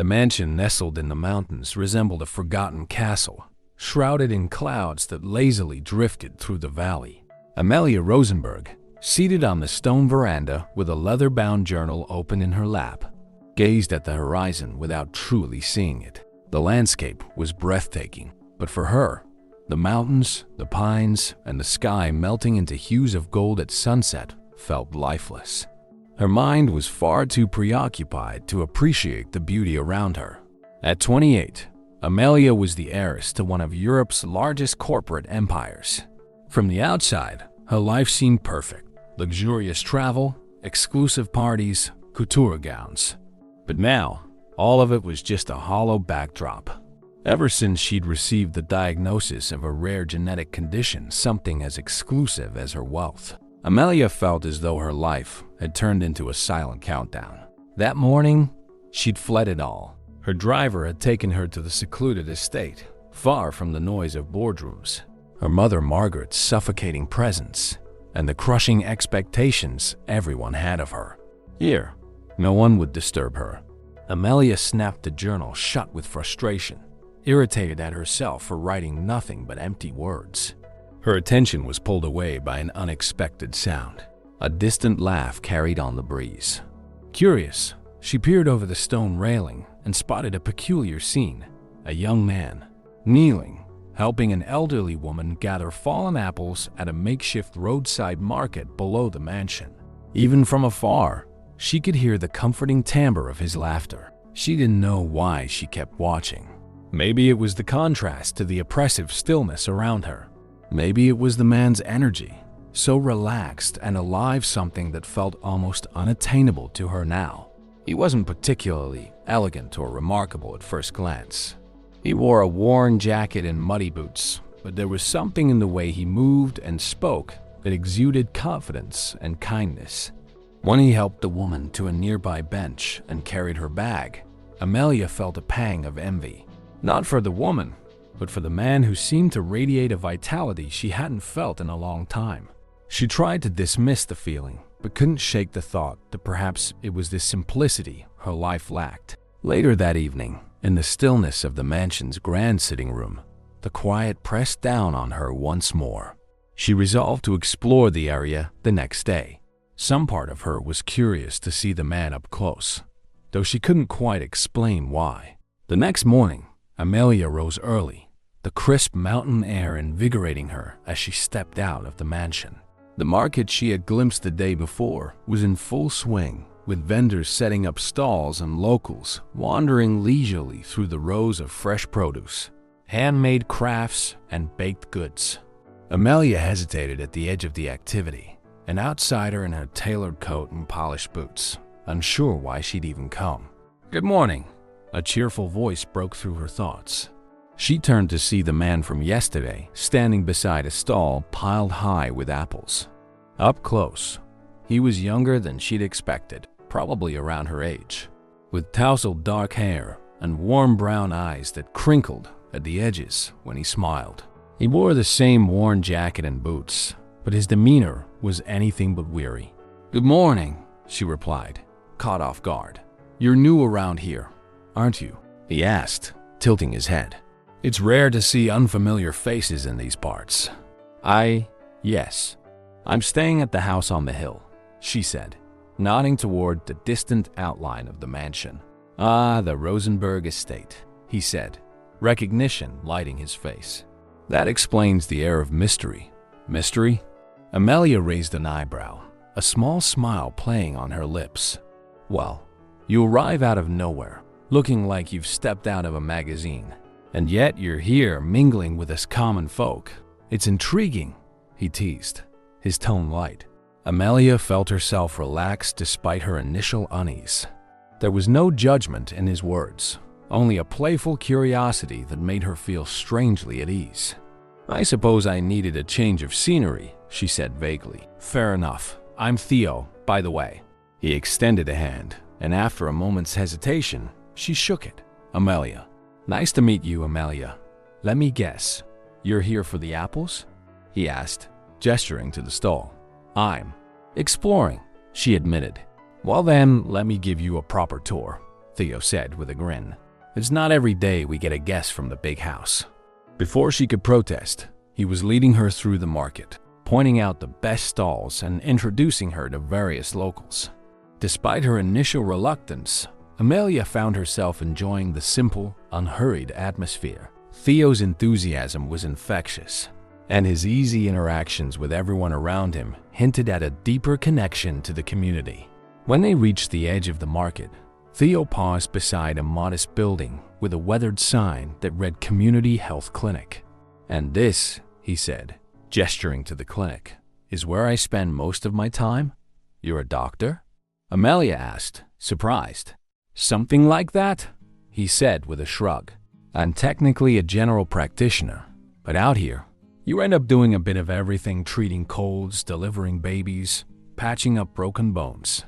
The mansion nestled in the mountains resembled a forgotten castle, shrouded in clouds that lazily drifted through the valley. Amelia Rosenberg, seated on the stone veranda with a leather-bound journal open in her lap, gazed at the horizon without truly seeing it. The landscape was breathtaking, but for her, the mountains, the pines, and the sky melting into hues of gold at sunset felt lifeless. Her mind was far too preoccupied to appreciate the beauty around her. At 28, Amelia was the heiress to one of Europe's largest corporate empires. From the outside, her life seemed perfect. Luxurious travel, exclusive parties, couture gowns. But now, all of it was just a hollow backdrop. Ever since she'd received the diagnosis of a rare genetic condition, something as exclusive as her wealth, Amelia felt as though her life had turned into a silent countdown. That morning, she'd fled it all. Her driver had taken her to the secluded estate, far from the noise of boardrooms. Her mother Margaret's suffocating presence, and the crushing expectations everyone had of her. Here, no one would disturb her. Amelia snapped the journal shut with frustration, irritated at herself for writing nothing but empty words. Her attention was pulled away by an unexpected sound. A distant laugh carried on the breeze. Curious, she peered over the stone railing and spotted a peculiar scene. A young man, kneeling, helping an elderly woman gather fallen apples at a makeshift roadside market below the mansion. Even from afar, she could hear the comforting timbre of his laughter. She didn't know why she kept watching. Maybe it was the contrast to the oppressive stillness around her. Maybe it was the man's energy, so relaxed and alive, something that felt almost unattainable to her now. He wasn't particularly elegant or remarkable at first glance. He wore a worn jacket and muddy boots, but there was something in the way he moved and spoke that exuded confidence and kindness. When he helped the woman to a nearby bench and carried her bag, Amelia felt a pang of envy. Not for the woman, but for the man who seemed to radiate a vitality she hadn't felt in a long time. She tried to dismiss the feeling, but couldn't shake the thought that perhaps it was this simplicity her life lacked. Later that evening, in the stillness of the mansion's grand sitting room, the quiet pressed down on her once more. She resolved to explore the area the next day. Some part of her was curious to see the man up close, though she couldn't quite explain why. The next morning, Amelia rose early, the crisp mountain air invigorating her as she stepped out of the mansion. The market she had glimpsed the day before was in full swing, with vendors setting up stalls and locals wandering leisurely through the rows of fresh produce, handmade crafts, and baked goods. Amelia hesitated at the edge of the activity, an outsider in her tailored coat and polished boots, unsure why she'd even come. "Good morning," a cheerful voice broke through her thoughts. She turned to see the man from yesterday standing beside a stall piled high with apples. Up close, he was younger than she'd expected, probably around her age, with tousled dark hair and warm brown eyes that crinkled at the edges when he smiled. He wore the same worn jacket and boots, but his demeanor was anything but weary. "Good morning," she replied, caught off guard. "You're new around here, aren't you?" he asked, tilting his head. "It's rare to see unfamiliar faces in these parts." Yes. I'm staying at the house on the hill," she said, nodding toward the distant outline of the mansion. "Ah, the Rosenberg estate," he said, recognition lighting his face. "That explains the air of mystery." "Mystery?" Amelia raised an eyebrow, a small smile playing on her lips. "Well, you arrive out of nowhere, looking like you've stepped out of a magazine. And yet you're here mingling with us common folk. It's intriguing," he teased, his tone light. Amelia felt herself relax despite her initial unease. There was no judgment in his words, only a playful curiosity that made her feel strangely at ease. "I suppose I needed a change of scenery," she said vaguely. "Fair enough. I'm Theo, by the way." He extended a hand, and after a moment's hesitation, she shook it. "Amelia." "Nice to meet you, Amelia. Let me guess, you're here for the apples?" he asked, gesturing to the stall. "I'm exploring," she admitted. "Well then, let me give you a proper tour. Theo said with a grin. It's not every day we get a guest from the big house. Before she could protest, he was leading her through the market, pointing out the best stalls and introducing her to various locals. Despite her initial reluctance, Amelia found herself enjoying the simple, unhurried atmosphere. Theo's enthusiasm was infectious, and his easy interactions with everyone around him hinted at a deeper connection to the community. When they reached the edge of the market, Theo paused beside a modest building with a weathered sign that read Community Health Clinic. "And this," he said, gesturing to the clinic, "is where I spend most of my time? You're a doctor?" Amelia asked, surprised. "Something like that," he said with a shrug. "I'm technically a general practitioner, but out here, you end up doing a bit of everything, treating colds, delivering babies, patching up broken bones.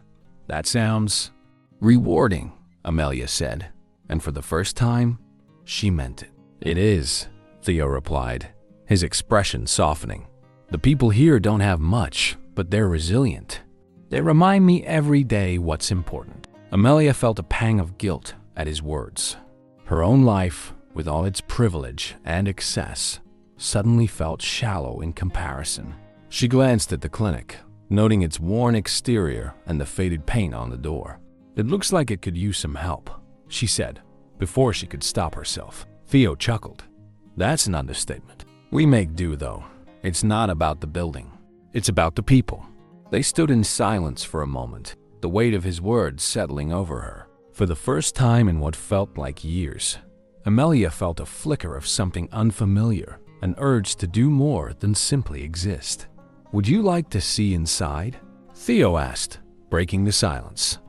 That sounds rewarding," Amelia said, and for the first time, she meant it. "It is," Theo replied, his expression softening. "The people here don't have much, but they're resilient. They remind me every day what's important." Amelia felt a pang of guilt at his words. Her own life, with all its privilege and excess, suddenly felt shallow in comparison. She glanced at the clinic, noting its worn exterior and the faded paint on the door. "It looks like it could use some help," she said, before she could stop herself. Theo chuckled. "That's an understatement. We make do, though. It's not about the building. It's about the people." They stood in silence for a moment, the weight of his words settling over her. For the first time in what felt like years, Amelia felt a flicker of something unfamiliar, an urge to do more than simply exist. "Would you like to see inside?" Theo asked, breaking the silence.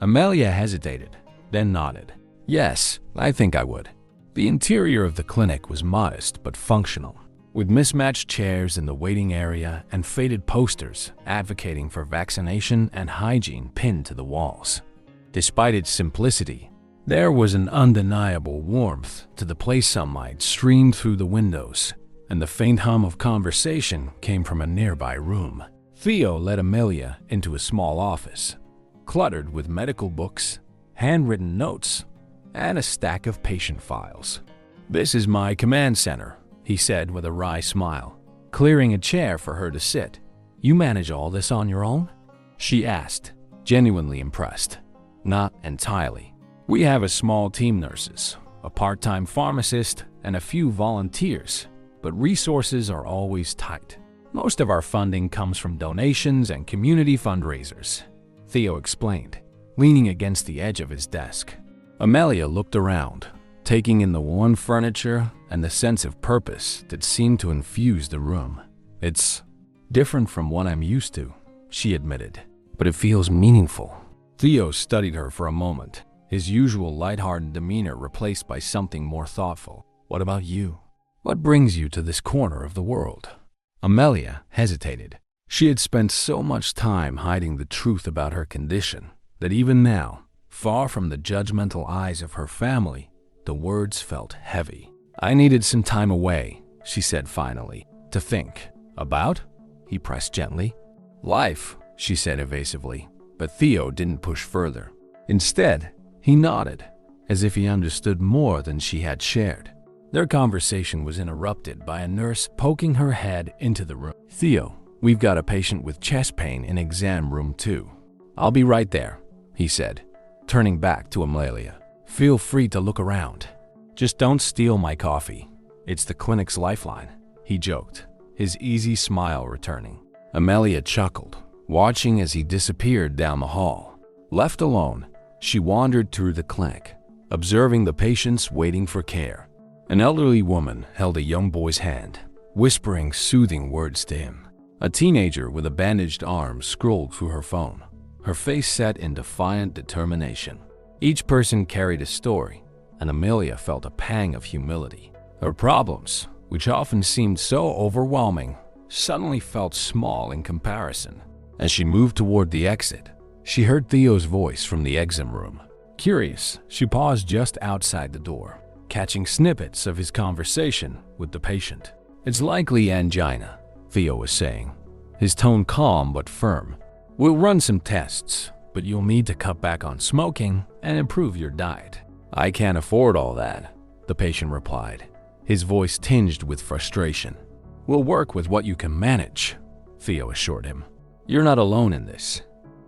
Amelia hesitated, then nodded. "Yes, I think I would." The interior of the clinic was modest but functional, with mismatched chairs in the waiting area and faded posters advocating for vaccination and hygiene pinned to the walls. Despite its simplicity, there was an undeniable warmth to the place. Sunlight streamed through the windows, and the faint hum of conversation came from a nearby room. Theo led Amelia into a small office, cluttered with medical books, handwritten notes, and a stack of patient files. "This is my command center," he said with a wry smile, clearing a chair for her to sit. "You manage all this on your own?" she asked, genuinely impressed. "Not entirely. We have a small team: nurses, a part-time pharmacist, and a few volunteers, but resources are always tight. Most of our funding comes from donations and community fundraisers," Theo explained, leaning against the edge of his desk. Amelia looked around, taking in the worn furniture and the sense of purpose that seemed to infuse the room. "It's different from what I'm used to," she admitted, "but it feels meaningful." Theo studied her for a moment, his usual lighthearted demeanor replaced by something more thoughtful. "What about you? What brings you to this corner of the world?" Amelia hesitated. She had spent so much time hiding the truth about her condition that even now, far from the judgmental eyes of her family, the words felt heavy. "I needed some time away," she said finally. "To think." "About?" he pressed gently. "Life," she said evasively, but Theo didn't push further. Instead, he nodded, as if he understood more than she had shared. Their conversation was interrupted by a nurse poking her head into the room. "Theo, we've got a patient with chest pain in exam room 2. "I'll be right there," he said, turning back to Amelia. "Feel free to look around. Just don't steal my coffee. It's the clinic's lifeline," he joked, his easy smile returning. Amelia chuckled, watching as he disappeared down the hall. Left alone, she wandered through the clinic, observing the patients waiting for care. An elderly woman held a young boy's hand, whispering soothing words to him. A teenager with a bandaged arm scrolled through her phone, her face set in defiant determination. Each person carried a story, and Amelia felt a pang of humility. Her problems, which often seemed so overwhelming, suddenly felt small in comparison. As she moved toward the exit, she heard Theo's voice from the exam room. Curious, she paused just outside the door, catching snippets of his conversation with the patient. "It's likely angina," Theo was saying, his tone calm but firm. "We'll run some tests, but you'll need to cut back on smoking and improve your diet." "I can't afford all that," the patient replied, his voice tinged with frustration. "We'll work with what you can manage," Theo assured him. "You're not alone in this."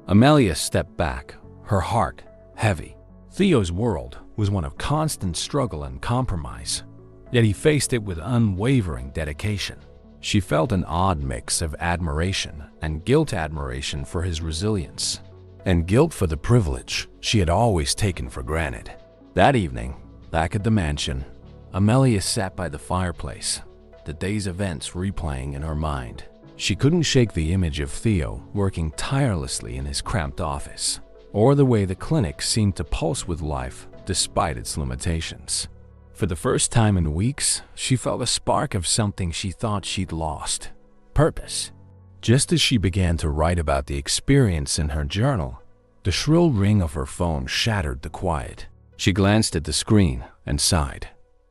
Amelia stepped back, her heart heavy. Theo's world was one of constant struggle and compromise, yet he faced it with unwavering dedication. She felt an odd mix of admiration and guilt—admiration for his resilience, and guilt for the privilege she had always taken for granted. That evening, back at the mansion, Amelia sat by the fireplace, the day's events replaying in her mind. She couldn't shake the image of Theo working tirelessly in his cramped office, or the way the clinic seemed to pulse with life despite its limitations. For the first time in weeks, she felt a spark of something she thought she'd lost: purpose. Just as she began to write about the experience in her journal, the shrill ring of her phone shattered the quiet. She glanced at the screen and sighed.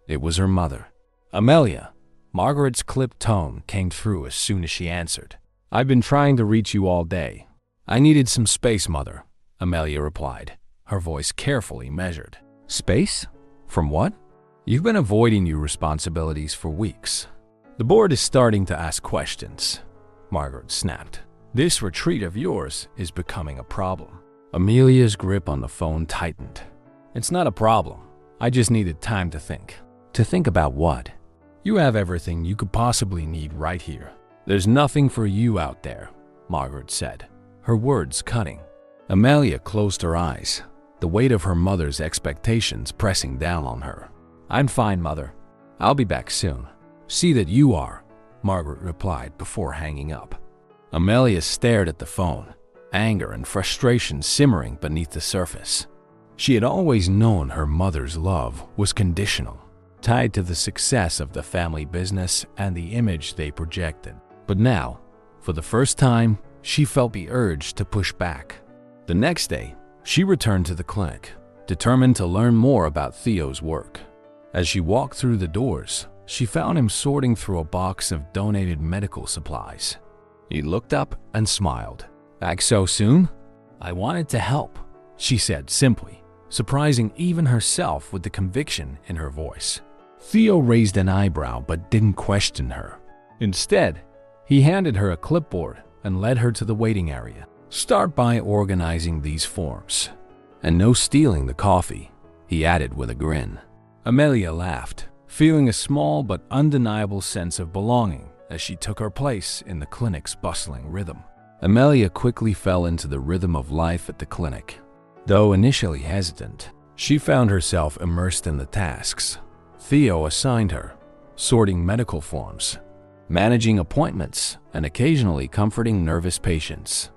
It was her mother. "Amelia." Margaret's clipped tone came through as soon as she answered. "I've been trying to reach you all day." "I needed some space, Mother," Amelia replied, her voice carefully measured. "Space? From what?" "You've been avoiding your responsibilities for weeks. The board is starting to ask questions," Margaret snapped. "This retreat of yours is becoming a problem." Amelia's grip on the phone tightened. "It's not a problem. I just needed time to think." "To think about what?" "You have everything you could possibly need right here. There's nothing for you out there," Margaret said, her words cutting. Amelia closed her eyes, the weight of her mother's expectations pressing down on her. "I'm fine, Mother. I'll be back soon." "See that you are," Margaret replied before hanging up. Amelia stared at the phone, anger and frustration simmering beneath the surface. She had always known her mother's love was conditional, tied to the success of the family business and the image they projected. But now, for the first time, she felt the urge to push back. The next day, she returned to the clinic, determined to learn more about Theo's work. As she walked through the doors, she found him sorting through a box of donated medical supplies. He looked up and smiled. "Back so soon?" "I wanted to help," she said simply, surprising even herself with the conviction in her voice. Theo raised an eyebrow but didn't question her. Instead, he handed her a clipboard and led her to the waiting area. "Start by organizing these forms. And no stealing the coffee," he added with a grin. Amelia laughed, feeling a small but undeniable sense of belonging as she took her place in the clinic's bustling rhythm. Amelia quickly fell into the rhythm of life at the clinic. Though initially hesitant, she found herself immersed in the tasks Theo assigned her, sorting medical forms, managing appointments, and occasionally comforting nervous patients.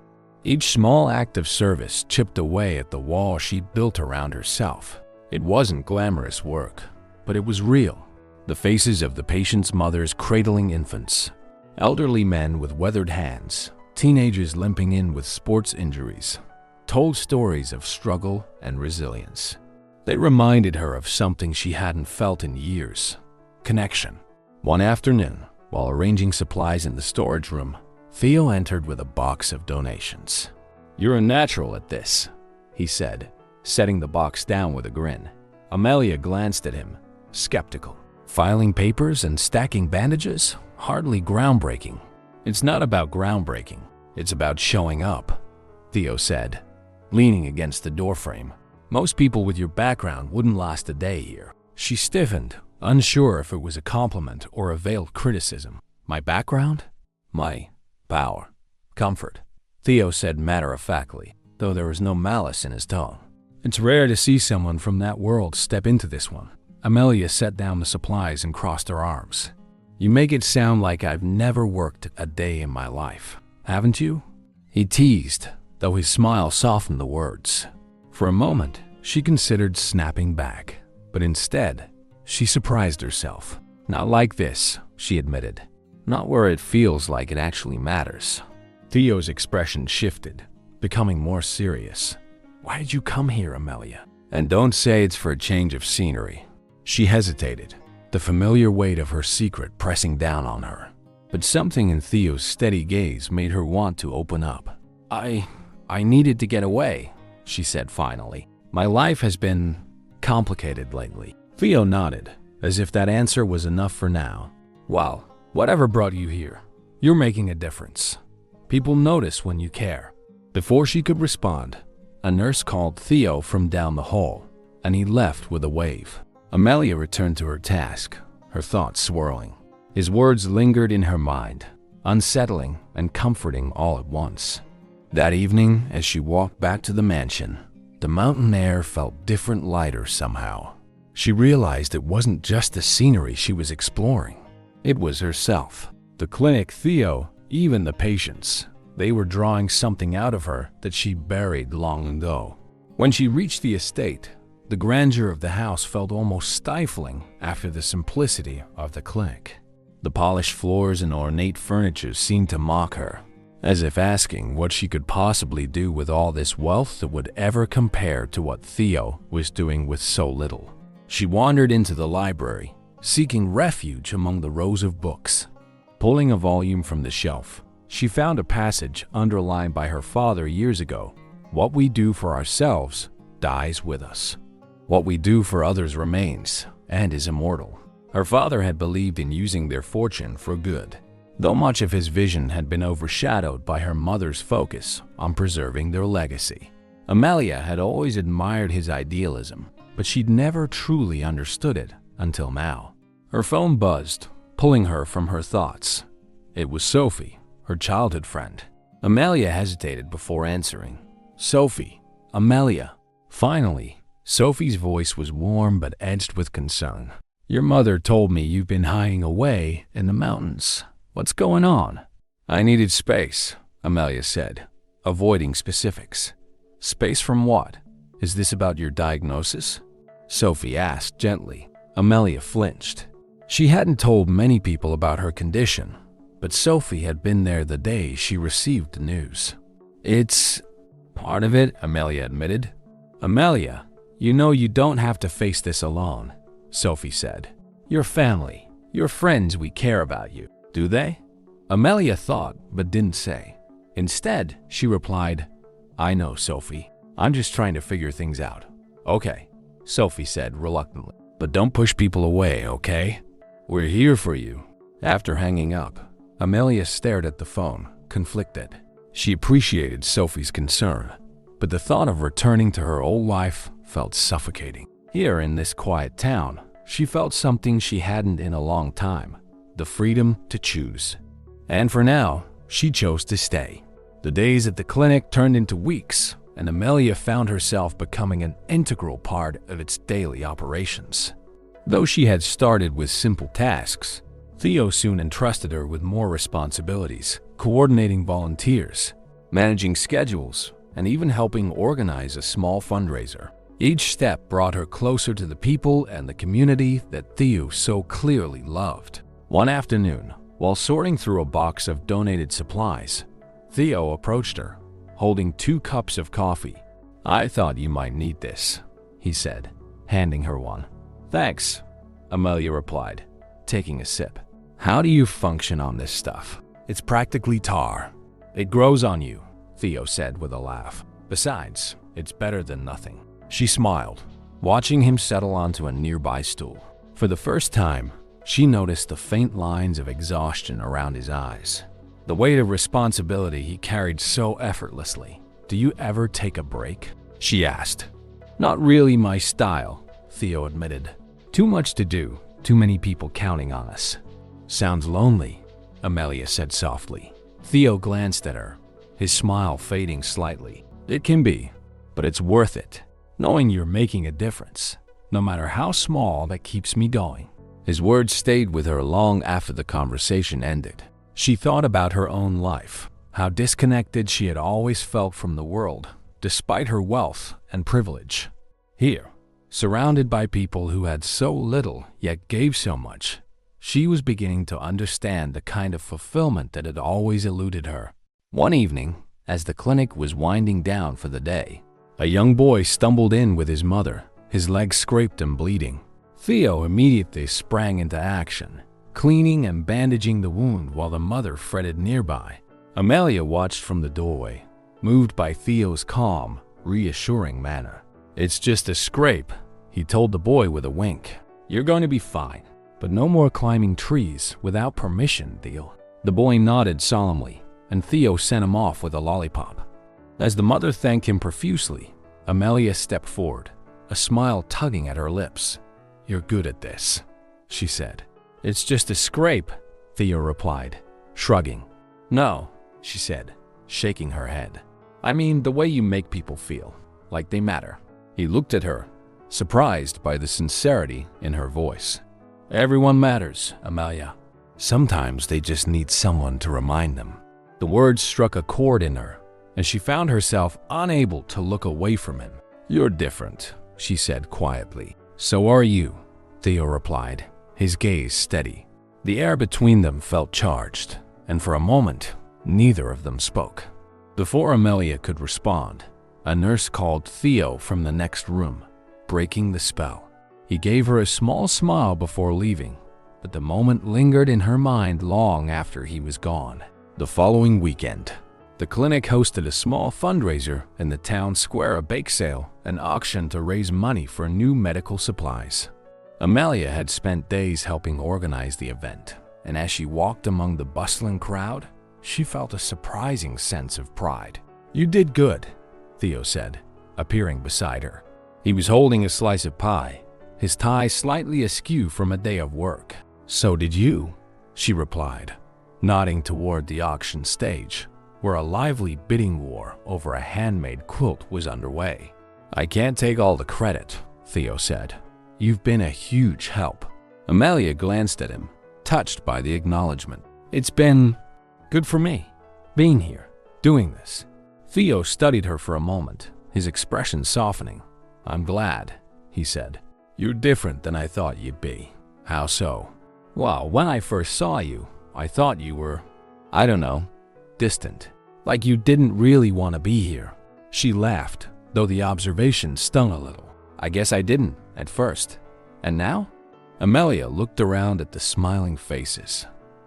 Each small act of service chipped away at the wall she'd built around herself. It wasn't glamorous work, but it was real. The faces of the patients' mothers cradling infants, elderly men with weathered hands, teenagers limping in with sports injuries, told stories of struggle and resilience. They reminded her of something she hadn't felt in years: connection. One afternoon, while arranging supplies in the storage room, Theo entered with a box of donations. "You're a natural at this," he said, setting the box down with a grin. Amelia glanced at him, skeptical. "Filing papers and stacking bandages? Hardly groundbreaking." "It's not about groundbreaking. It's about showing up," Theo said, leaning against the doorframe. "Most people with your background wouldn't last a day here." She stiffened, unsure if it was a compliment or a veiled criticism. "My background? My power, comfort," Theo said matter-of-factly, though there was no malice in his tone. "It's rare to see someone from that world step into this one." Amelia set down the supplies and crossed her arms. "You make it sound like I've never worked a day in my life, haven't you?" He teased, though his smile softened the words. For a moment, she considered snapping back, but instead, she surprised herself. "Not like this," she admitted. "Not where it feels like it actually matters." Theo's expression shifted, becoming more serious. "Why did you come here, Amelia? And don't say it's for a change of scenery." She hesitated, the familiar weight of her secret pressing down on her. But something in Theo's steady gaze made her want to open up. I needed to get away, she said finally. My life has been complicated lately. Theo nodded, as if that answer was enough for now. Well, whatever brought you here, you're making a difference. People notice when you care. Before she could respond, a nurse called Theo from down the hall, and he left with a wave. Amelia returned to her task, her thoughts swirling. His words lingered in her mind, unsettling and comforting all at once. That evening, as she walked back to the mansion, the mountain air felt different, lighter somehow. She realized it wasn't just the scenery she was exploring. It was herself. The clinic, Theo, even the patients. They were drawing something out of her that she buried long ago. When she reached the estate, the grandeur of the house felt almost stifling after the simplicity of the clinic. The polished floors and ornate furniture seemed to mock her, as if asking what she could possibly do with all this wealth that would ever compare to what Theo was doing with so little. She wandered into the library, seeking refuge among the rows of books. Pulling a volume from the shelf, she found a passage underlined by her father years ago. What we do for ourselves dies with us. What we do for others remains and is immortal. Her father had believed in using their fortune for good, though much of his vision had been overshadowed by her mother's focus on preserving their legacy. Amelia had always admired his idealism, but she'd never truly understood it until now. Her phone buzzed, pulling her from her thoughts. It was Sophie, her childhood friend. Amelia hesitated before answering. Sophie, Amelia. Finally, Sophie's voice was warm but edged with concern. Your mother told me you've been hiding away in the mountains. What's going on? I needed space, Amelia said, avoiding specifics. Space from what? Is this about your diagnosis? Sophie asked gently. Amelia flinched. She hadn't told many people about her condition, but Sophie had been there the day she received the news. It's part of it, Amelia admitted. Amelia, you know you don't have to face this alone, Sophie said. Your family, your friends we care about you. Do they? Amelia thought but didn't say. Instead, she replied, I know, Sophie. I'm just trying to figure things out. Okay, Sophie said reluctantly. But don't push people away, okay? We're here for you. After hanging up, Amelia stared at the phone, conflicted. She appreciated Sophie's concern, but the thought of returning to her old life felt suffocating. Here in this quiet town, she felt something she hadn't in a long time, the freedom to choose. And for now, she chose to stay. The days at the clinic turned into weeks, and Amelia found herself becoming an integral part of its daily operations. Though she had started with simple tasks, Theo soon entrusted her with more responsibilities, coordinating volunteers, managing schedules, and even helping organize a small fundraiser. Each step brought her closer to the people and the community that Theo so clearly loved. One afternoon, while sorting through a box of donated supplies, Theo approached her, holding 2 cups of coffee. I thought you might need this, he said, handing her one. Thanks, Amelia replied, taking a sip. How do you function on this stuff? It's practically tar. It grows on you, Theo said with a laugh. Besides, it's better than nothing. She smiled, watching him settle onto a nearby stool. For the first time, she noticed the faint lines of exhaustion around his eyes. The weight of responsibility he carried so effortlessly. Do you ever take a break? She asked. Not really my style, Theo admitted. Too much to do, too many people counting on us. Sounds lonely, Amelia said softly. Theo glanced at her, his smile fading slightly. It can be, but it's worth it. Knowing you're making a difference, no matter how small, that keeps me going. His words stayed with her long after the conversation ended. She thought about her own life, how disconnected she had always felt from the world, despite her wealth and privilege. Here, surrounded by people who had so little yet gave so much, she was beginning to understand the kind of fulfillment that had always eluded her. One evening, as the clinic was winding down for the day, a young boy stumbled in with his mother, his legs scraped and bleeding. Theo immediately sprang into action, cleaning and bandaging the wound while the mother fretted nearby. Amelia watched from the doorway, moved by Theo's calm, reassuring manner. "It's just a scrape," he told the boy with a wink. "You're going to be fine. But no more climbing trees without permission, Theo." The boy nodded solemnly, and Theo sent him off with a lollipop. As the mother thanked him profusely, Amelia stepped forward, a smile tugging at her lips. "You're good at this," she said. "It's just a scrape," Theo replied, shrugging. "No," she said, shaking her head. "I mean the way you make people feel, like they matter." He looked at her, surprised by the sincerity in her voice. "Everyone matters, Amelia. Sometimes they just need someone to remind them." The words struck a chord in her, and she found herself unable to look away from him. "You're different," she said quietly. "So are you," Theo replied, his gaze steady. The air between them felt charged, and for a moment, neither of them spoke. Before Amelia could respond, a nurse called Theo from the next room, breaking the spell. He gave her a small smile before leaving, but the moment lingered in her mind long after he was gone. The following weekend, the clinic hosted a small fundraiser in the town square, a bake sale, an auction to raise money for new medical supplies. Amelia had spent days helping organize the event, and as she walked among the bustling crowd, she felt a surprising sense of pride. "You did good," Theo said, appearing beside her. He was holding a slice of pie, his tie slightly askew from a day of work. "So did you," she replied, nodding toward the auction stage, where a lively bidding war over a handmade quilt was underway. "I can't take all the credit," Theo said. "You've been a huge help." Amelia glanced at him, touched by the acknowledgement. "It's been good for me, being here, doing this." Theo studied her for a moment, his expression softening. "I'm glad," he said. "You're different than I thought you'd be." "How so?" "Well, when I first saw you, I thought you were, I don't know, distant. Like you didn't really want to be here." She laughed, though the observation stung a little. "I guess I didn't, at first. And now?" Amelia looked around at the smiling faces,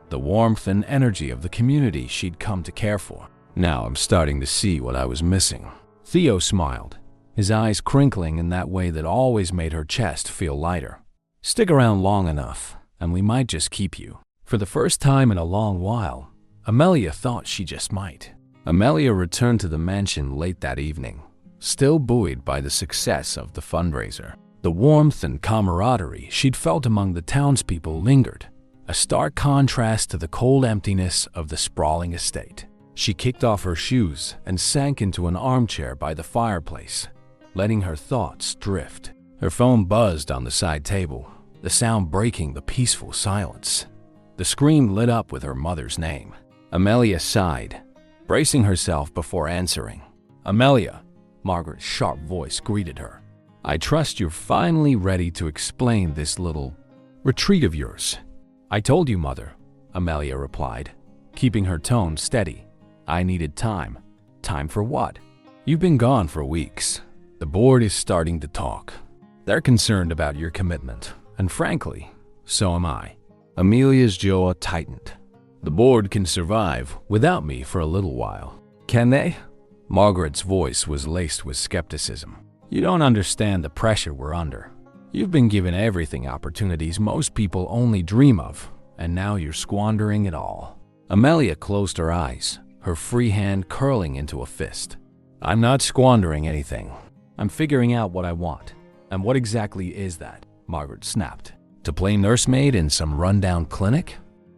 the warmth and energy of the community she'd come to care for. "Now I'm starting to see what I was missing." Theo smiled, his eyes crinkling in that way that always made her chest feel lighter. "Stick around long enough, and we might just keep you." For the first time in a long while, Amelia thought she just might. Amelia returned to the mansion late that evening, still buoyed by the success of the fundraiser. The warmth and camaraderie she'd felt among the townspeople lingered, a stark contrast to the cold emptiness of the sprawling estate. She kicked off her shoes and sank into an armchair by the fireplace, letting her thoughts drift. Her phone buzzed on the side table, the sound breaking the peaceful silence. The screen lit up with her mother's name. Amelia sighed, bracing herself before answering. "Amelia," Margaret's sharp voice greeted her. "I trust you're finally ready to explain this little retreat of yours." "I told you, Mother," Amelia replied, keeping her tone steady. "I needed time." "Time for what?" "You've been gone for weeks. The board is starting to talk. They're concerned about your commitment, and frankly, so am I." Amelia's jaw tightened. "The board can survive without me for a little while." "Can they?" Margaret's voice was laced with skepticism. "You don't understand the pressure we're under. You've been given everything, opportunities most people only dream of, and now you're squandering it all." Amelia closed her eyes, her free hand curling into a fist. "I'm not squandering anything. I'm figuring out what I want." "And what exactly is that?" Margaret snapped. "To play nursemaid in some rundown clinic?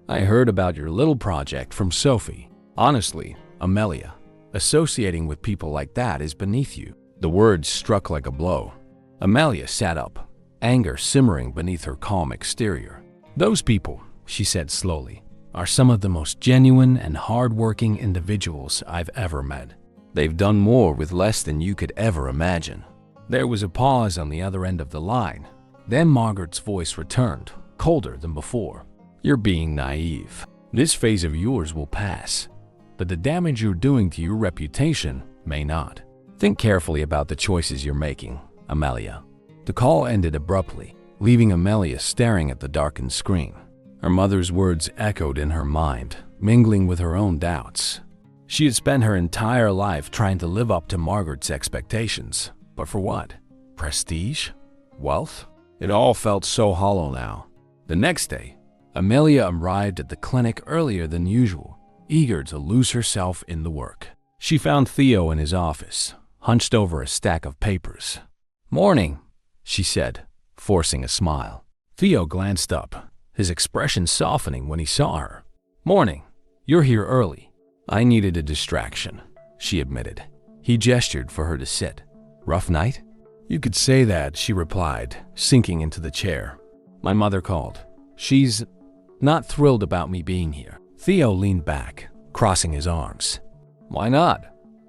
I heard about your little project from Sophie. Honestly, Amelia, associating with people like that is beneath you." The words struck like a blow. Amelia sat up, anger simmering beneath her calm exterior. "Those people," she said slowly, "are some of the most genuine and hard-working individuals I've ever met. They've done more with less than you could ever imagine." There was a pause on the other end of the line. Then Margaret's voice returned, colder than before. "You're being naive. This phase of yours will pass, but the damage you're doing to your reputation may not. Think carefully about the choices you're making, Amelia." The call ended abruptly, leaving Amelia staring at the darkened screen. Her mother's words echoed in her mind, mingling with her own doubts. She had spent her entire life trying to live up to Margaret's expectations. But for what? Prestige? Wealth? It all felt so hollow now. The next day, Amelia arrived at the clinic earlier than usual, eager to lose herself in the work. She found Theo in his office, hunched over a stack of papers. "Morning," she said, forcing a smile. Theo glanced up, his expression softening when he saw her. "Morning. You're here early." "I needed a distraction," she admitted. He gestured for her to sit. "Rough night?" "You could say that," she replied, sinking into the chair. "My mother called. She's not thrilled about me being here." Theo leaned back, crossing his arms. "Why not?"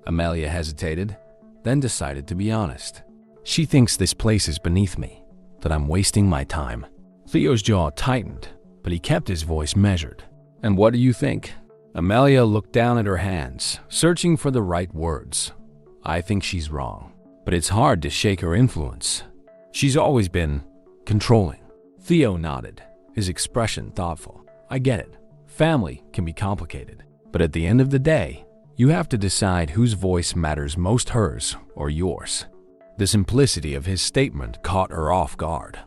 Amelia hesitated, then decided to be honest. "She thinks this place is beneath me, that I'm wasting my time." Theo's jaw tightened, but he kept his voice measured. "And what do you think?" Amelia looked down at her hands, searching for the right words. "I think she's wrong, but it's hard to shake her influence. She's always been controlling." Theo nodded, his expression thoughtful. "I get it. Family can be complicated. But at the end of the day, you have to decide whose voice matters most, hers or yours." The simplicity of his statement caught her off guard.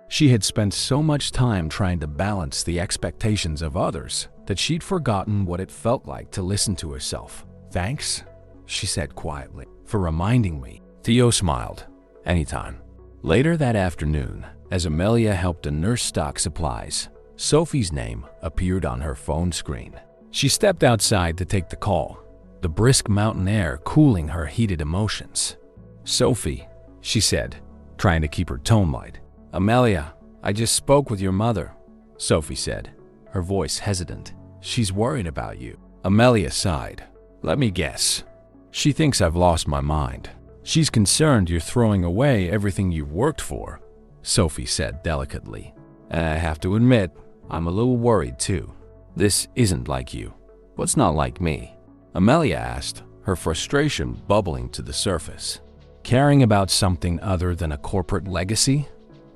She had spent so much time trying to balance the expectations of others that she'd forgotten what it felt like to listen to herself. "Thanks," she said quietly, "for reminding me." Theo smiled. "Anytime." Later that afternoon, as Amelia helped to nurse stock supplies, Sophie's name appeared on her phone screen. She stepped outside to take the call, the brisk mountain air cooling her heated emotions. "Sophie," she said, trying to keep her tone light. "Amelia, I just spoke with your mother," Sophie said, her voice hesitant. "She's worried about you." Amelia sighed. "Let me guess. She thinks I've lost my mind." "She's concerned you're throwing away everything you've worked for," Sophie said delicately. "And I have to admit, I'm a little worried too. This isn't like you." "What's not like me?" Amelia asked, her frustration bubbling to the surface. "Caring about something other than a corporate legacy?"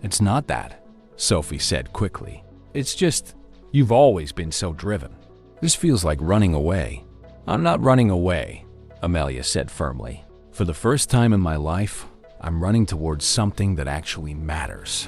"It's not that," Sophie said quickly. "It's just, you've always been so driven. This feels like running away." "I'm not running away," Amelia said firmly. "For the first time in my life, I'm running towards something that actually matters."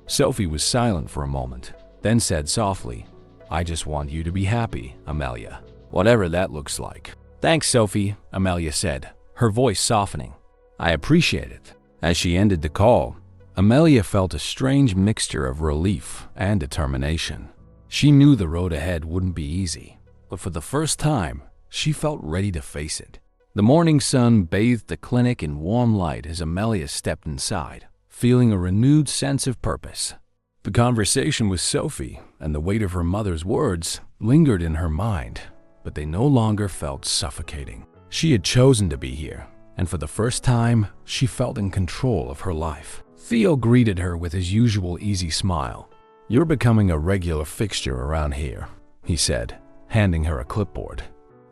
Sophie was silent for a moment, then said softly, "I just want you to be happy, Amelia, whatever that looks like." "Thanks, Sophie," Amelia said, her voice softening. "I appreciate it." As she ended the call, Amelia felt a strange mixture of relief and determination. She knew the road ahead wouldn't be easy, but for the first time, she felt ready to face it. The morning sun bathed the clinic in warm light as Amelia stepped inside, feeling a renewed sense of purpose. The conversation with Sophie and the weight of her mother's words lingered in her mind, but they no longer felt suffocating. She had chosen to be here, and for the first time, she felt in control of her life. Theo greeted her with his usual easy smile. "You're becoming a regular fixture around here," he said, handing her a clipboard.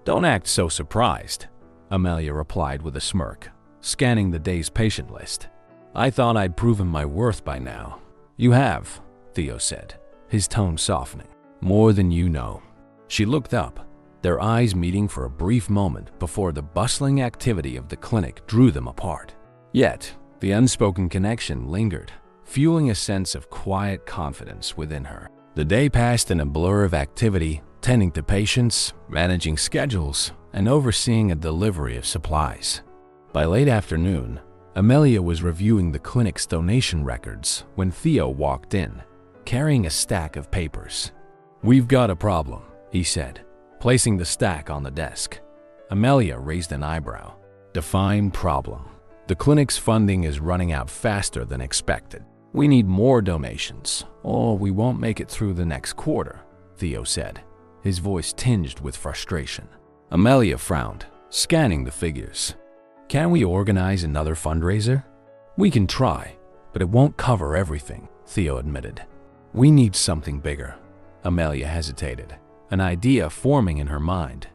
"Don't act so surprised," Amelia replied with a smirk, scanning the day's patient list. "I thought I'd proven my worth by now." "You have," Theo said, his tone softening. "More than you know." She looked up, their eyes meeting for a brief moment before the bustling activity of the clinic drew them apart. Yet, the unspoken connection lingered, fueling a sense of quiet confidence within her. The day passed in a blur of activity, tending to patients, managing schedules, and overseeing a delivery of supplies. By late afternoon, Amelia was reviewing the clinic's donation records when Theo walked in, carrying a stack of papers. "We've got a problem," he said, placing the stack on the desk. Amelia raised an eyebrow. "Define problem." "The clinic's funding is running out faster than expected. We need more donations, or we won't make it through the next quarter," Theo said, his voice tinged with frustration. Amelia frowned, scanning the figures. "Can we organize another fundraiser?" "We can try, but it won't cover everything," Theo admitted. "We need something bigger." Amelia hesitated, an idea forming in her mind.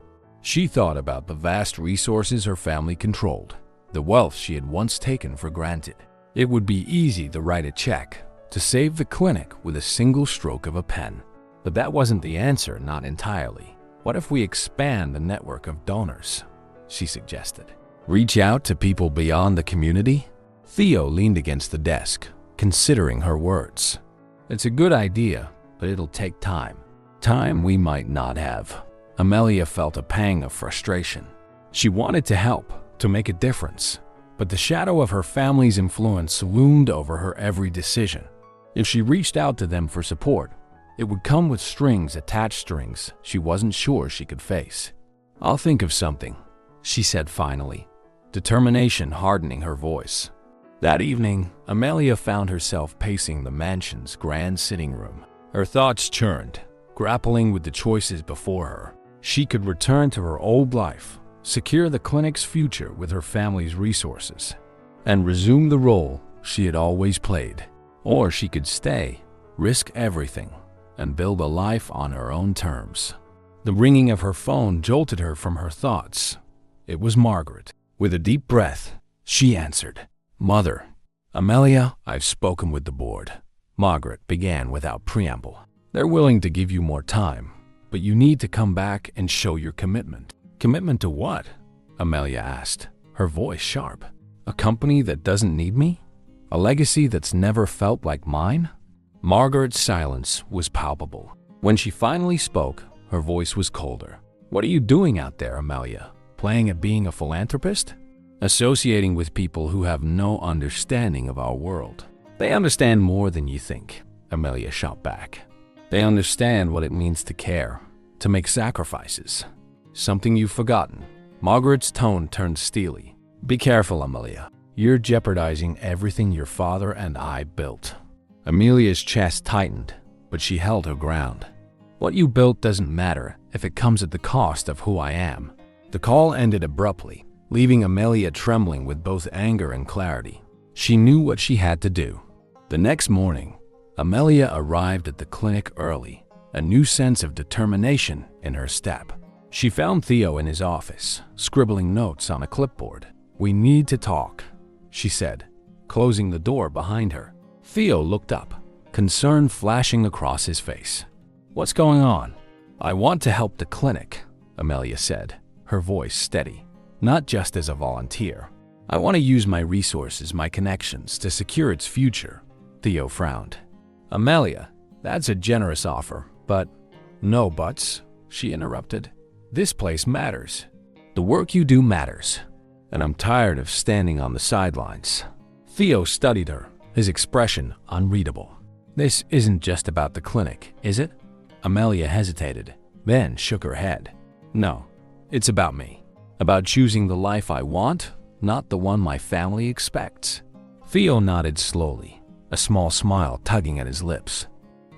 She thought about the vast resources her family controlled, the wealth she had once taken for granted. It would be easy to write a check, to save the clinic with a single stroke of a pen. But that wasn't the answer, not entirely. What if we expand the network of donors? She suggested. Reach out to people beyond the community? Theo leaned against the desk, considering her words. It's a good idea, but it'll take time. Time we might not have. Amelia felt a pang of frustration. She wanted to help, to make a difference, but the shadow of her family's influence loomed over her every decision. If she reached out to them for support, it would come with strings she wasn't sure she could face. I'll think of something, she said finally, determination hardening her voice. That evening, Amelia found herself pacing the mansion's grand sitting room. Her thoughts churned, grappling with the choices before her. She could return to her old life, secure the clinic's future with her family's resources, and resume the role she had always played. Or she could stay, risk everything, and build a life on her own terms. The ringing of her phone jolted her from her thoughts. It was Margaret. With a deep breath, she answered. Mother. Amelia, I've spoken with the board. Margaret began without preamble. They're willing to give you more time, but you need to come back and show your commitment. Commitment to what? Amelia asked, her voice sharp. A company that doesn't need me? A legacy that's never felt like mine? Margaret's silence was palpable. When she finally spoke, her voice was colder. What are you doing out there, Amelia? Playing at being a philanthropist? Associating with people who have no understanding of our world. They understand more than you think, Amelia shot back. They understand what it means to care, to make sacrifices. Something you've forgotten. Margaret's tone turned steely. Be careful, Amelia. You're jeopardizing everything your father and I built. Amelia's chest tightened, but she held her ground. What you built doesn't matter if it comes at the cost of who I am. The call ended abruptly, leaving Amelia trembling with both anger and clarity. She knew what she had to do. The next morning, Amelia arrived at the clinic early, a new sense of determination in her step. She found Theo in his office, scribbling notes on a clipboard. We need to talk, she said, closing the door behind her. Theo looked up, concern flashing across his face. What's going on? I want to help the clinic, Amelia said, her voice steady. Not just as a volunteer. I want to use my resources, my connections, to secure its future. Theo frowned. Amelia, that's a generous offer, but… No buts, she interrupted. This place matters. The work you do matters. And I'm tired of standing on the sidelines. Theo studied her, his expression unreadable. This isn't just about the clinic, is it? Amelia hesitated, then shook her head. No, it's about me. About choosing the life I want, not the one my family expects. Theo nodded slowly, a small smile tugging at his lips.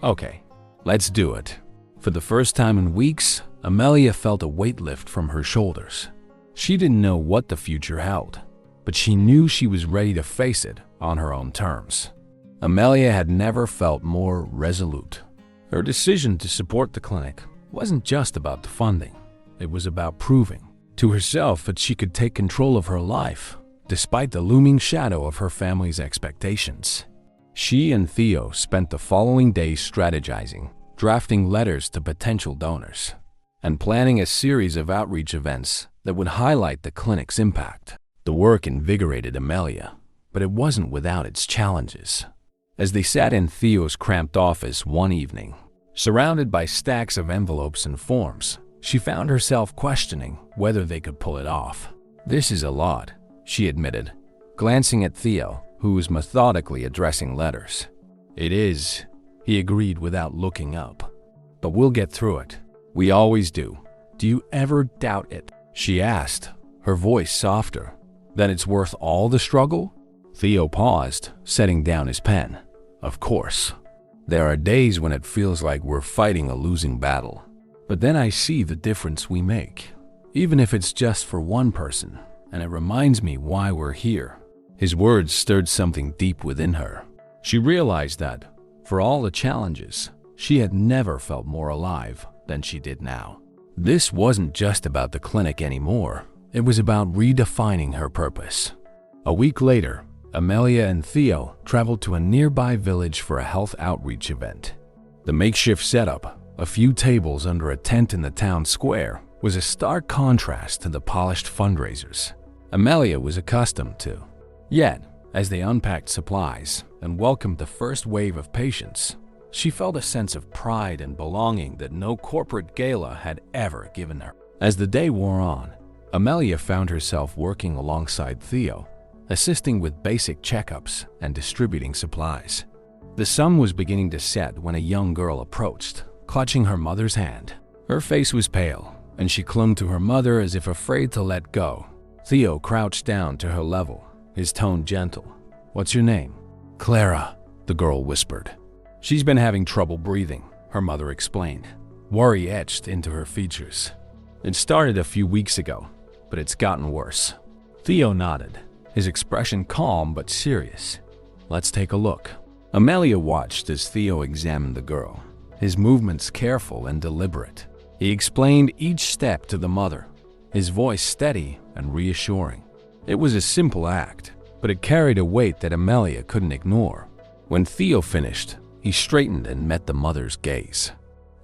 Okay, let's do it. For the first time in weeks, Amelia felt a weight lift from her shoulders. She didn't know what the future held, but she knew she was ready to face it on her own terms. Amelia had never felt more resolute. Her decision to support the clinic wasn't just about the funding. It was about proving to herself that she could take control of her life, despite the looming shadow of her family's expectations. She and Theo spent the following days strategizing, drafting letters to potential donors, and planning a series of outreach events that would highlight the clinic's impact. The work invigorated Amelia, but it wasn't without its challenges. As they sat in Theo's cramped office one evening, surrounded by stacks of envelopes and forms, she found herself questioning whether they could pull it off. This is a lot, she admitted, glancing at Theo, who was methodically addressing letters. It is, he agreed without looking up. But we'll get through it. We always do. Do you ever doubt it? She asked, her voice softer. Then it's worth all the struggle? Theo paused, setting down his pen. Of course. There are days when it feels like we're fighting a losing battle. But then I see the difference we make, even if it's just for one person, and it reminds me why we're here. His words stirred something deep within her. She realized that, for all the challenges, she had never felt more alive than she did now. This wasn't just about the clinic anymore. It was about redefining her purpose. A week later, Amelia and Theo traveled to a nearby village for a health outreach event. The makeshift setup, a few tables under a tent in the town square, was a stark contrast to the polished fundraisers Amelia was accustomed to. Yet, as they unpacked supplies and welcomed the first wave of patients, she felt a sense of pride and belonging that no corporate gala had ever given her. As the day wore on, Amelia found herself working alongside Theo, assisting with basic checkups and distributing supplies. The sun was beginning to set when a young girl approached, clutching her mother's hand. Her face was pale, and she clung to her mother as if afraid to let go. Theo crouched down to her level, his tone gentle. "What's your name?" "Clara," the girl whispered. "She's been having trouble breathing," her mother explained. Worry etched into her features. "It started a few weeks ago, but it's gotten worse." Theo nodded, his expression calm but serious. "Let's take a look." Amelia watched as Theo examined the girl, his movements careful and deliberate. He explained each step to the mother, his voice steady and reassuring. It was a simple act, but it carried a weight that Amelia couldn't ignore. When Theo finished, he straightened and met the mother's gaze.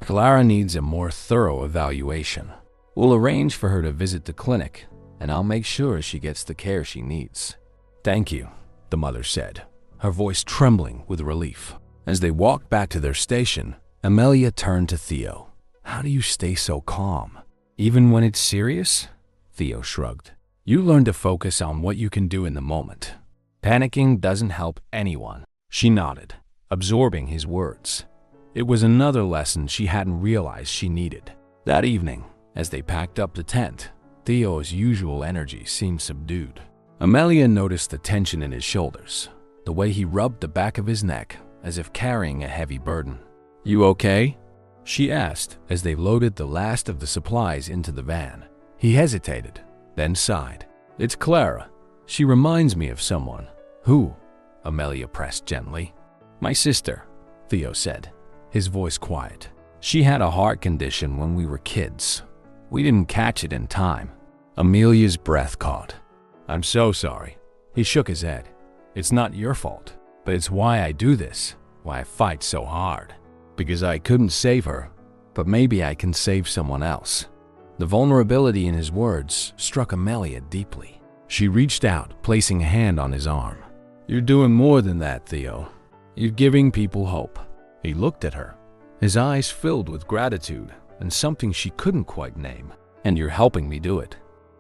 "Clara needs a more thorough evaluation. We'll arrange for her to visit the clinic, and I'll make sure she gets the care she needs." "Thank you," the mother said, her voice trembling with relief. As they walked back to their station, Amelia turned to Theo. "How do you stay so calm, even when it's serious?" Theo shrugged. "You learn to focus on what you can do in the moment. Panicking doesn't help anyone." She nodded, absorbing his words. It was another lesson she hadn't realized she needed. That evening, as they packed up the tent, Theo's usual energy seemed subdued. Amelia noticed the tension in his shoulders, the way he rubbed the back of his neck as if carrying a heavy burden. "You okay?" she asked as they loaded the last of the supplies into the van. He hesitated, then sighed. "It's Clara. She reminds me of someone." "Who?" Amelia pressed gently. "My sister," Theo said, his voice quiet. "She had a heart condition when we were kids. We didn't catch it in time." Amelia's breath caught. "I'm so sorry." He shook his head. "It's not your fault, but it's why I do this, why I fight so hard. Because I couldn't save her, but maybe I can save someone else." The vulnerability in his words struck Amelia deeply. She reached out, placing a hand on his arm. "You're doing more than that, Theo. You're giving people hope." He looked at her, his eyes filled with gratitude and something she couldn't quite name. "And you're helping me do it."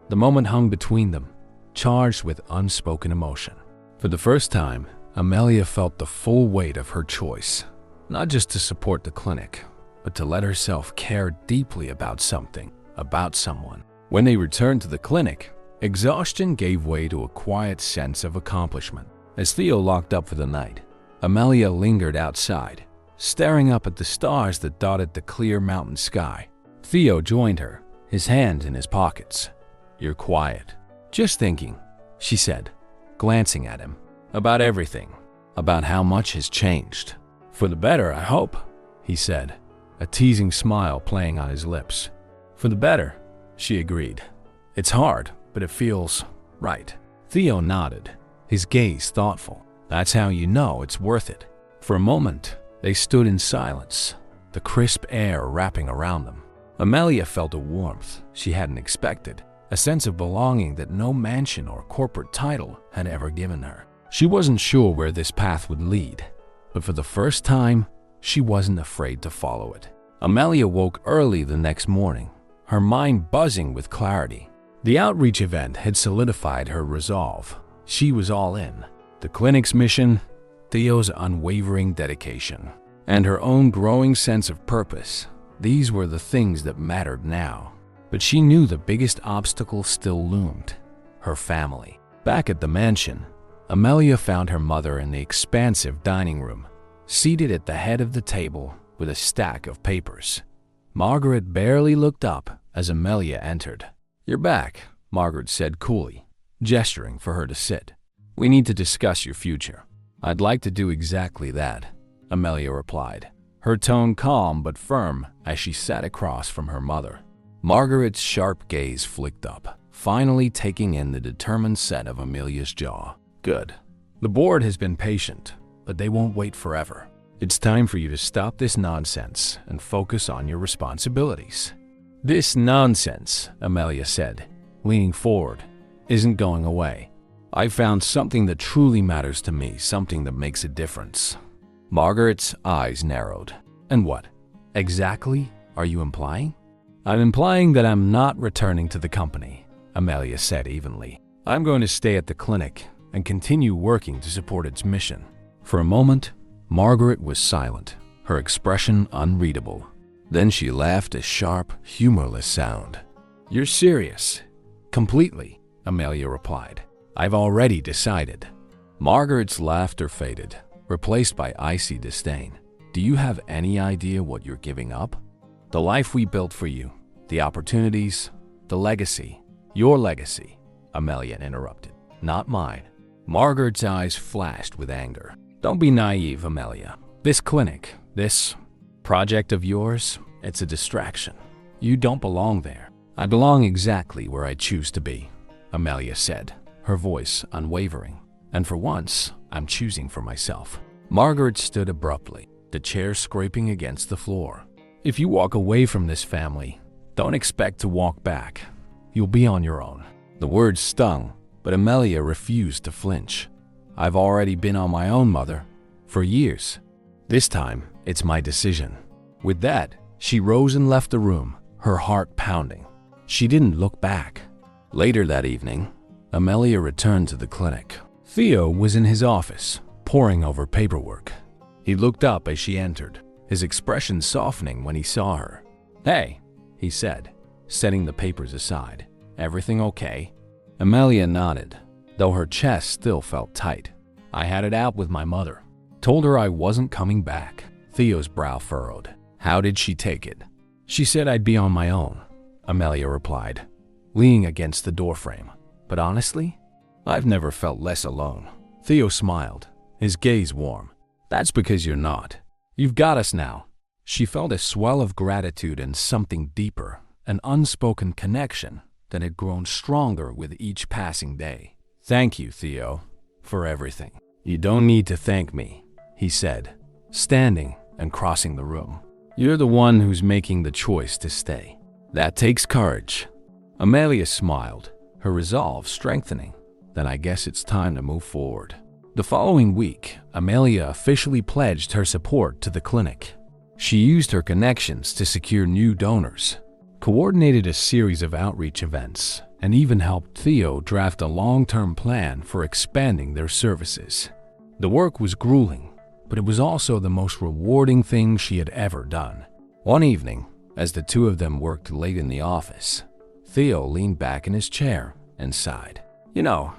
The moment hung between them, charged with unspoken emotion. For the first time, Amelia felt the full weight of her choice, not just to support the clinic, but to let herself care deeply about something, about someone. When they returned to the clinic, exhaustion gave way to a quiet sense of accomplishment. As Theo locked up for the night, Amelia lingered outside, staring up at the stars that dotted the clear mountain sky. Theo joined her, his hands in his pockets. "You're quiet." "Just thinking," she said, glancing at him. "About everything. About how much has changed." "For the better, I hope," he said, a teasing smile playing on his lips. "For the better," she agreed. "It's hard, but it feels right." Theo nodded, his gaze thoughtful. "That's how you know it's worth it." For a moment, they stood in silence, the crisp air wrapping around them. Amelia felt a warmth she hadn't expected, a sense of belonging that no mansion or corporate title had ever given her. She wasn't sure where this path would lead, but for the first time, she wasn't afraid to follow it. Amelia woke early the next morning, her mind buzzing with clarity. The outreach event had solidified her resolve. She was all in. The clinic's mission, Theo's unwavering dedication, and her own growing sense of purpose. These were the things that mattered now. But she knew the biggest obstacle still loomed: her family. Back at the mansion, Amelia found her mother in the expansive dining room, seated at the head of the table with a stack of papers. Margaret barely looked up as Amelia entered. "You're back," Margaret said coolly, gesturing for her to sit. "We need to discuss your future." "I'd like to do exactly that," Amelia replied, her tone calm but firm as she sat across from her mother. Margaret's sharp gaze flicked up, finally taking in the determined set of Amelia's jaw. "Good. The board has been patient, but they won't wait forever." It's time for you to stop this nonsense and focus on your responsibilities." "This nonsense," Amelia said, leaning forward, "isn't going away. I found something that truly matters to me, something that makes a difference." Margaret's eyes narrowed. "And what exactly are you implying?" "I'm implying that I'm not returning to the company," Amelia said evenly. "I'm going to stay at the clinic and continue working to support its mission." For a moment, Margaret was silent, her expression unreadable. Then she laughed a sharp, humorless sound. "You're serious?" "Completely," Amelia replied. "I've already decided." Margaret's laughter faded, replaced by icy disdain. "Do you have any idea what you're giving up? The life we built for you, the opportunities, the legacy." "Your legacy," Amelia interrupted, "not mine." Margaret's eyes flashed with anger. "Don't be naive, Amelia. This clinic, this project of yours, it's a distraction. You don't belong there." "I belong exactly where I choose to be," Amelia said, her voice unwavering. "And for once, I'm choosing for myself." Margaret stood abruptly, the chair scraping against the floor. "If you walk away from this family, don't expect to walk back. You'll be on your own." The words stung, but Amelia refused to flinch. "I've already been on my own, Mother, for years. This time, it's my decision." With that, she rose and left the room, her heart pounding. She didn't look back. Later that evening, Amelia returned to the clinic. Theo was in his office, poring over paperwork. He looked up as she entered, his expression softening when he saw her. "Hey," he said, setting the papers aside. "Everything okay?" Amelia nodded, though her chest still felt tight. "I had it out with my mother. Told her I wasn't coming back." Theo's brow furrowed. "How did she take it?" "She said I'd be on my own," Amelia replied, leaning against the doorframe. "But honestly, I've never felt less alone." Theo smiled, his gaze warm. "That's because you're not. You've got us now." She felt a swell of gratitude and something deeper, an unspoken connection that had grown stronger with each passing day. "Thank you, Theo, for everything." "You don't need to thank me," he said, standing and crossing the room. "You're the one who's making the choice to stay. That takes courage." Amelia smiled, her resolve strengthening. "Then I guess it's time to move forward." The following week, Amelia officially pledged her support to the clinic. She used her connections to secure new donors, coordinated a series of outreach events, and even helped Theo draft a long-term plan for expanding their services. The work was grueling, but it was also the most rewarding thing she had ever done. One evening, as the two of them worked late in the office, Theo leaned back in his chair and sighed. "You know,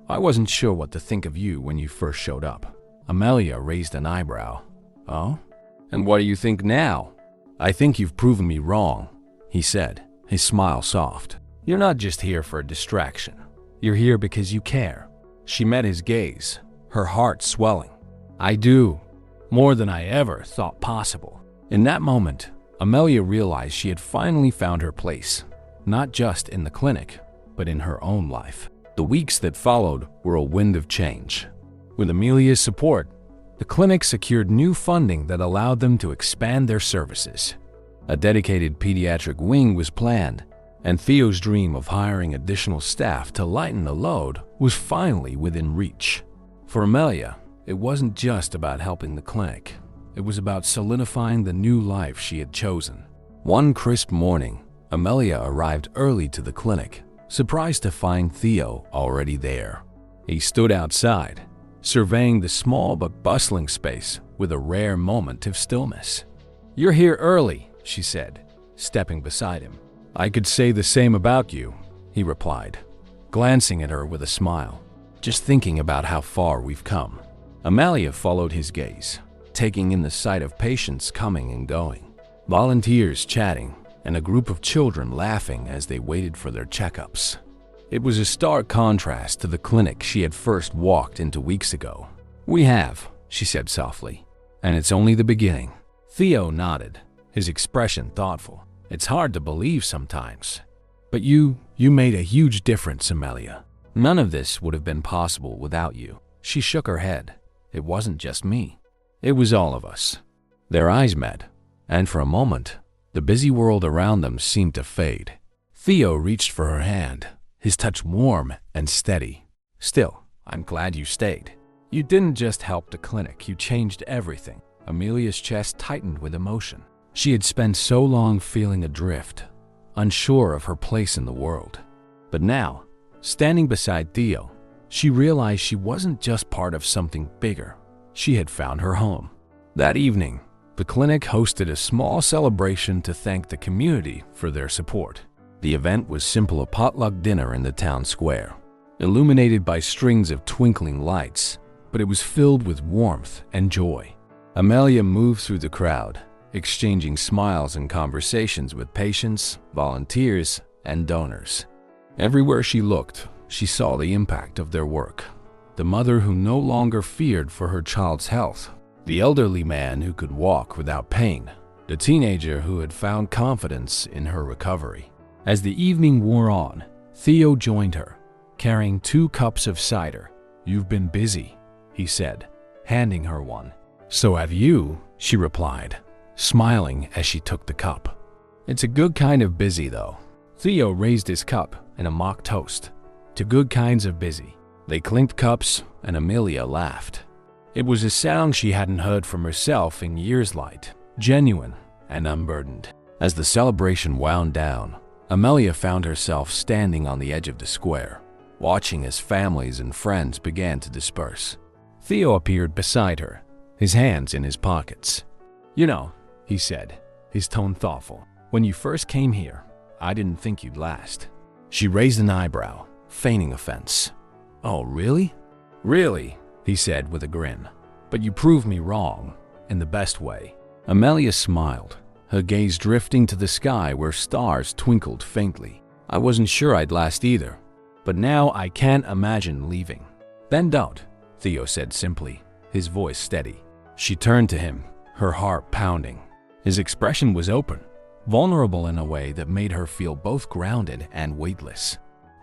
I wasn't sure what to think of you when you first showed up." Amelia raised an eyebrow. "Oh? And what do you think now?" "I think you've proven me wrong," he said, his smile soft. "You're not just here for a distraction. You're here because you care." She met his gaze, her heart swelling. "I do, more than I ever thought possible." In that moment, Amelia realized she had finally found her place, not just in the clinic, but in her own life. The weeks that followed were a wind of change. With Amelia's support, the clinic secured new funding that allowed them to expand their services. A dedicated pediatric wing was planned, and Theo's dream of hiring additional staff to lighten the load was finally within reach. For Amelia, it wasn't just about helping the clinic. It was about solidifying the new life she had chosen. One crisp morning, Amelia arrived early to the clinic, surprised to find Theo already there. He stood outside, surveying the small but bustling space with a rare moment of stillness. "You're here early," she said, stepping beside him. "I could say the same about you," he replied, glancing at her with a smile. "Just thinking about how far we've come." Amelia followed his gaze, taking in the sight of patients coming and going, volunteers chatting, and a group of children laughing as they waited for their checkups. It was a stark contrast to the clinic she had first walked into weeks ago. "We have," she said softly, "and it's only the beginning." Theo nodded, his expression thoughtful. "It's hard to believe sometimes. But you made a huge difference, Amelia. None of this would have been possible without you." She shook her head. "It wasn't just me. It was all of us. Their eyes met, and for a moment, the busy world around them seemed to fade. Theo reached for her hand, his touch warm and steady. Still, I'm glad you stayed. You didn't just help the clinic, you changed everything. Amelia's chest tightened with emotion. She had spent so long feeling adrift, unsure of her place in the world. But now, standing beside Theo, she realized she wasn't just part of something bigger. She had found her home. That evening, the clinic hosted a small celebration to thank the community for their support. The event was simply a potluck dinner in the town square, illuminated by strings of twinkling lights, but it was filled with warmth and joy. Amelia moved through the crowd, exchanging smiles and conversations with patients, volunteers, and donors. Everywhere she looked, she saw the impact of their work. The mother who no longer feared for her child's health, the elderly man who could walk without pain, the teenager who had found confidence in her recovery. As the evening wore on, Theo joined her, carrying 2 cups of cider. "You've been busy," he said, handing her one. "So have you," she replied, smiling as she took the cup. "It's a good kind of busy, though." Theo raised his cup in a mock toast. "To good kinds of busy." They clinked cups, and Amelia laughed. It was a sound she hadn't heard from herself in years, light, genuine, and unburdened. As the celebration wound down, Amelia found herself standing on the edge of the square, watching as families and friends began to disperse. Theo appeared beside her, his hands in his pockets. "You know," he said, his tone thoughtful, "when you first came here, I didn't think you'd last." She raised an eyebrow, feigning offense. "Oh, really?" "Really," he said with a grin. "But you proved me wrong, in the best way." Amelia smiled, her gaze drifting to the sky where stars twinkled faintly. "I wasn't sure I'd last either, but now I can't imagine leaving." "Then don't," Theo said simply, his voice steady. She turned to him, her heart pounding. His expression was open, vulnerable in a way that made her feel both grounded and weightless.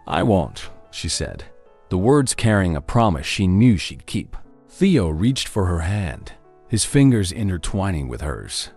"I won't," she said, the words carrying a promise she knew she'd keep. Theo reached for her hand, his fingers intertwining with hers.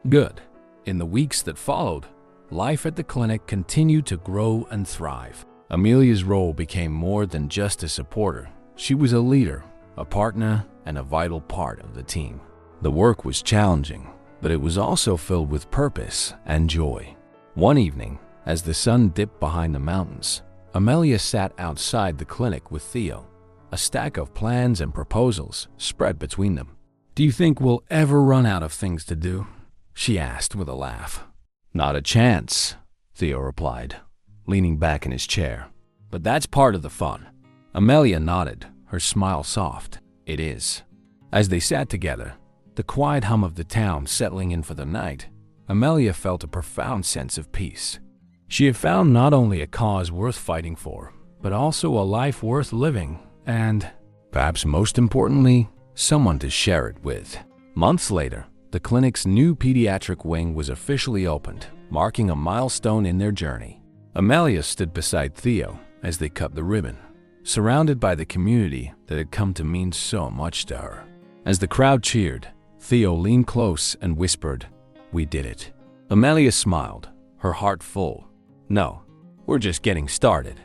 "Good." In the weeks that followed, life at the clinic continued to grow and thrive. Amelia's role became more than just a supporter. She was a leader, a partner, and a vital part of the team. The work was challenging, but it was also filled with purpose and joy. One evening, as the sun dipped behind the mountains, Amelia sat outside the clinic with Theo, a stack of plans and proposals spread between them. "Do you think we'll ever run out of things to do?" she asked with a laugh. "Not a chance," Theo replied, leaning back in his chair. "But that's part of the fun." Amelia nodded, her smile soft. "It is." As they sat together, the quiet hum of the town settling in for the night, Amelia felt a profound sense of peace. She had found not only a cause worth fighting for, but also a life worth living, and, perhaps most importantly, someone to share it with. Months later, the clinic's new pediatric wing was officially opened, marking a milestone in their journey. Amelia stood beside Theo as they cut the ribbon, surrounded by the community that had come to mean so much to her. As the crowd cheered, Theo leaned close and whispered, "We did it." Amelia smiled, her heart full. "No, we're just getting started."